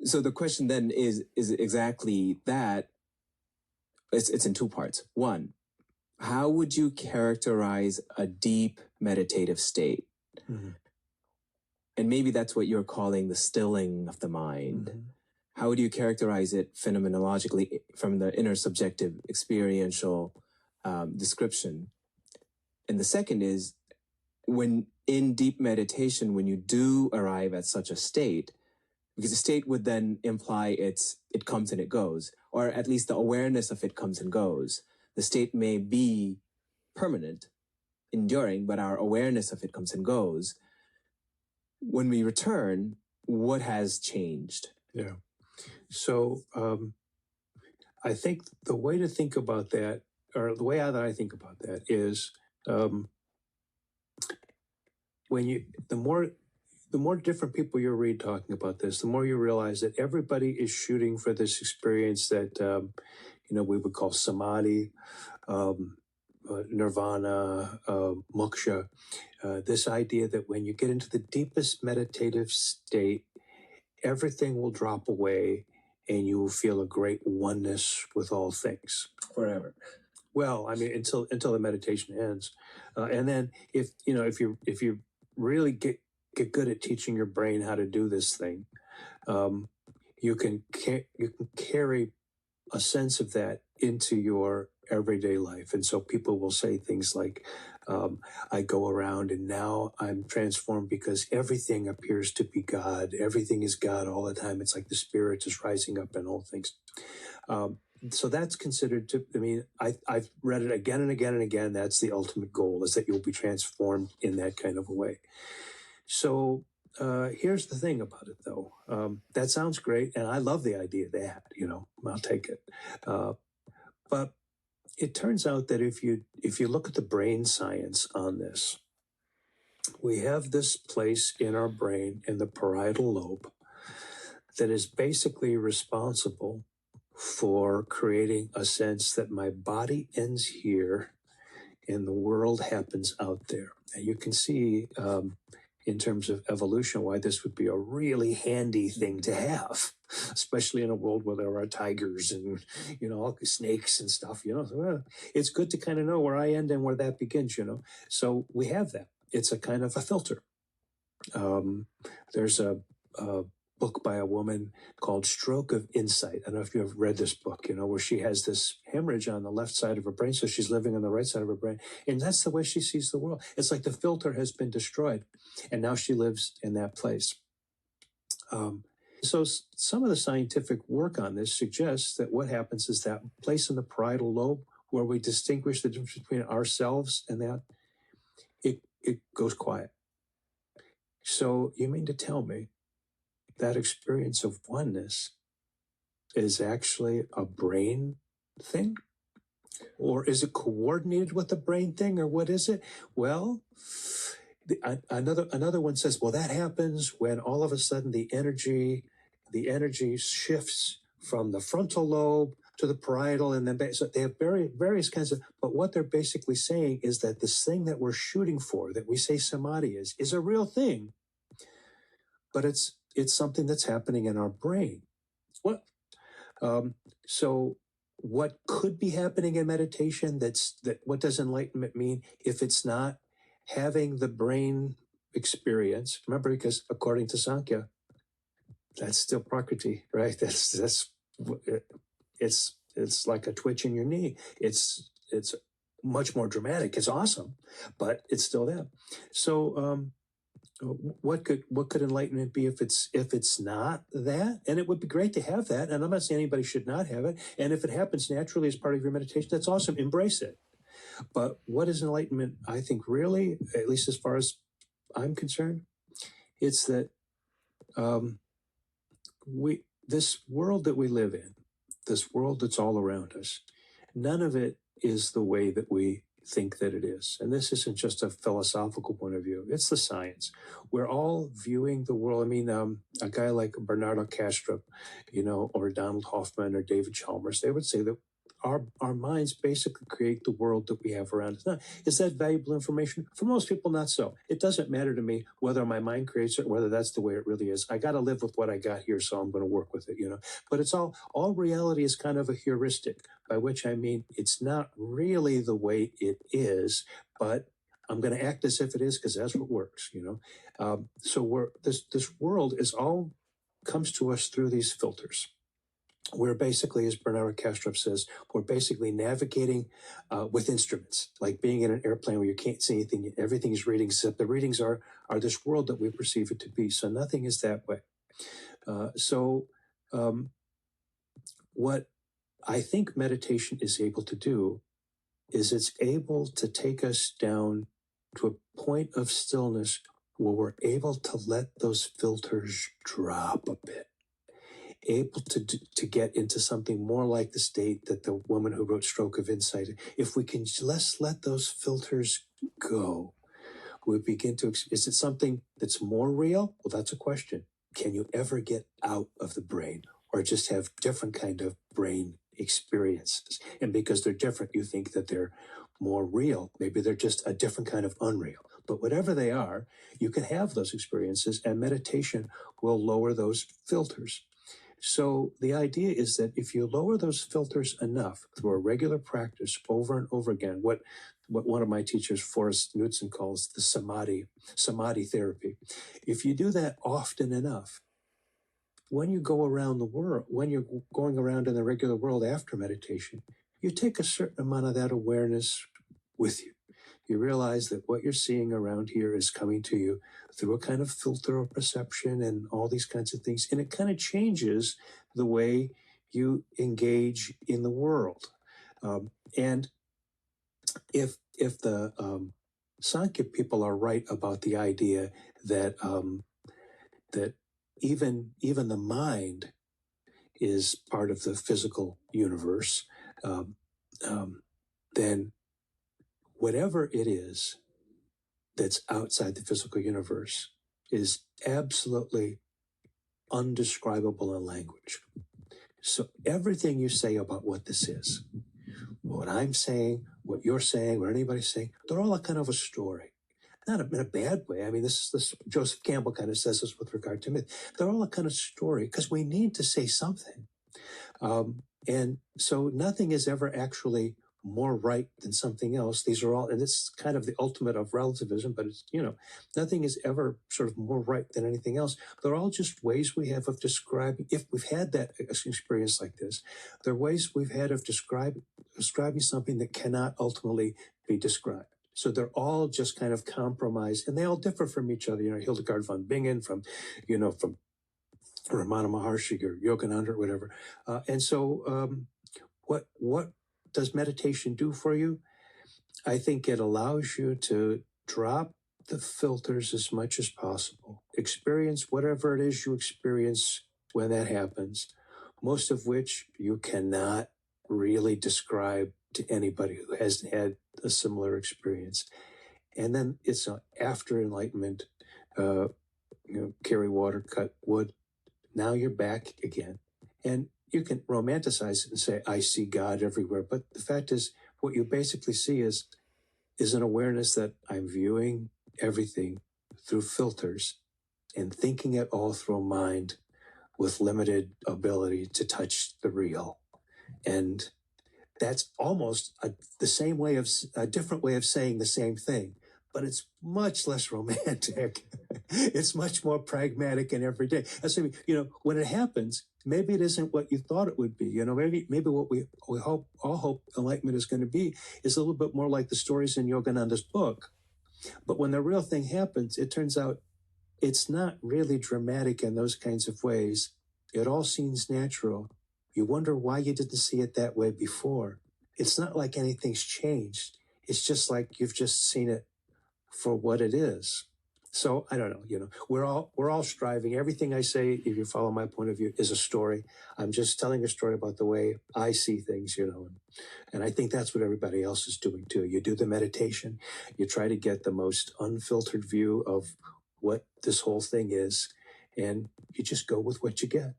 So the question then is exactly that. It's in two parts. One, how would you characterize a deep meditative state? Mm-hmm. And maybe that's what you're calling the stilling of the mind. Mm-hmm. How would you characterize it phenomenologically from the inner subjective experiential description? And the second is, when in deep meditation, when you do arrive at such a state, because the state would then imply it comes and it goes, or at least the awareness of it comes and goes. The state may be permanent, enduring, but our awareness of it comes and goes. When we return, what has changed? Yeah. So I think the way to think about that, or the way that I think about that is the more different people you read talking about this, the more you realize that everybody is shooting for this experience that we would call Samadhi, nirvana, moksha. This idea that when you get into the deepest meditative state, everything will drop away and you will feel a great oneness with all things forever. Well, I mean, until the meditation ends, and then if you really get good at teaching your brain how to do this thing, you can carry a sense of that into your everyday life. And so people will say things like, I go around and now I'm transformed because everything appears to be God. Everything is God all the time. It's like the spirit is rising up in all things. So that's considered to, I've read it again and again and again. That's the ultimate goal, is that you'll be transformed in that kind of a way. So here's the thing about it, though. That sounds great, and I love the idea of that, I'll take it. But it turns out that if you look at the brain science on this, we have this place in our brain, in the parietal lobe, that is basically responsible for creating a sense that my body ends here and the world happens out there. And you can see in terms of evolution why this would be a really handy thing to have, especially in a world where there are tigers and all snakes and stuff. So, it's good to kind of know where I end and where that begins. So we have that. It's a kind of a filter. There's a book by a woman called Stroke of Insight. I don't know if you have read this book, where she has this hemorrhage on the left side of her brain, so she's living on the right side of her brain, and that's the way she sees the world. It's like the filter has been destroyed, and now she lives in that place. So some of the scientific work on this suggests that what happens is that place in the parietal lobe where we distinguish the difference between ourselves and that, it goes quiet. So you mean to tell me that experience of oneness is actually a brain thing? Or is it coordinated with the brain thing, or what is it? Well, another one says, well, that happens when all of a sudden the energy shifts from the frontal lobe to the parietal, and then so they have various kinds of, but what they're basically saying is that this thing that we're shooting for, that we say Samadhi is a real thing, but it's something that's happening in our brain. So what could be happening in meditation? What does enlightenment mean if it's not having the brain experience? Remember, because according to Sankhya, that's still Prakriti, right? It's like a twitch in your knee. It's much more dramatic. It's awesome, but it's still there. So what could enlightenment be if it's not that? And it would be great to have that. And I'm not saying anybody should not have it. And if it happens naturally as part of your meditation, that's awesome. Embrace it. But what is enlightenment? I think really, at least as far as I'm concerned, it's that this world that we live in, this world that's all around us, none of it is the way that we think that it is. And this isn't just a philosophical point of view. It's the science. We're all viewing the world. I mean, a guy like Bernardo Kastrup, or Donald Hoffman or David Chalmers, they would say that our minds basically create the world that we have around us. Now, is that valuable information? For most people, not so. It doesn't matter to me whether my mind creates it, whether that's the way it really is. I got to live with what I got here, so I'm going to work with it, you know. But it's all reality is kind of a heuristic, by which I mean it's not really the way it is, but I'm going to act as if it is because that's what works, you know. So this world is all comes to us through these filters. We're basically, as Bernard Kastrup says, we're basically navigating with instruments, like being in an airplane where you can't see anything. Everything is readings, except the readings are this world that we perceive it to be. So nothing is that way. What I think meditation is able to do is it's able to take us down to a point of stillness where we're able to let those filters drop a bit, able to get into something more like the state that the woman who wrote Stroke of Insight. If we can just let those filters go, we begin to, is it something that's more real? Well, that's a question. Can you ever get out of the brain or just have different kind of brain experiences? And because they're different, you think that they're more real. Maybe they're just a different kind of unreal. But whatever they are, you can have those experiences, and meditation will lower those filters. So the idea is that if you lower those filters enough through a regular practice over and over again, what one of my teachers, Forrest Knudsen, calls the Samadhi therapy. If you do that often enough, when you go around the world, when you're going around in the regular world after meditation, you take a certain amount of that awareness with you. You realize that what you're seeing around here is coming to you through a kind of filter of perception and all these kinds of things. And it kind of changes the way you engage in the world. And if the Sankhya people are right about the idea that that even the mind is part of the physical universe, then whatever it is that's outside the physical universe is absolutely undescribable in language. So everything you say about what this is, what I'm saying, what you're saying, what anybody's saying, they're all a kind of a story. Not in a bad way. I mean, this Joseph Campbell kind of says this with regard to myth. They're all a kind of story because we need to say something. And so nothing is ever actually more right than something else. These are all, and it's kind of the ultimate of relativism, but it's, you know, nothing is ever sort of more right than anything else. They're all just ways we have of describing, if we've had that experience like this, they're ways we've had of describing something that cannot ultimately be described. So they're all just kind of compromised, and they all differ from each other. You know, Hildegard von Bingen from Ramana Maharshi or Yogananda or whatever. And so what does meditation do for you? I think it allows you to drop the filters as much as possible. Experience whatever it is you experience when that happens, most of which you cannot really describe to anybody who hasn't had a similar experience. And then it's after enlightenment, carry water, cut wood. Now you're back again. And you can romanticize it and say, I see God everywhere. But the fact is, what you basically see is an awareness that I'm viewing everything through filters and thinking it all through a mind with limited ability to touch the real. And that's almost a different way of saying the same thing, but it's much less romantic. It's much more pragmatic and everyday. So, when it happens, maybe it isn't what you thought it would be. Maybe what we all hope enlightenment is going to be is a little bit more like the stories in Yogananda's book. But when the real thing happens, it turns out it's not really dramatic in those kinds of ways. It all seems natural. You wonder why you didn't see it that way before. It's not like anything's changed. It's just like you've just seen it for what it is. So I don't know, we're all striving. Everything I say, if you follow my point of view, is a story. I'm just telling a story about the way I see things, and I think that's what everybody else is doing too. You do the meditation, you try to get the most unfiltered view of what this whole thing is, and you just go with what you get.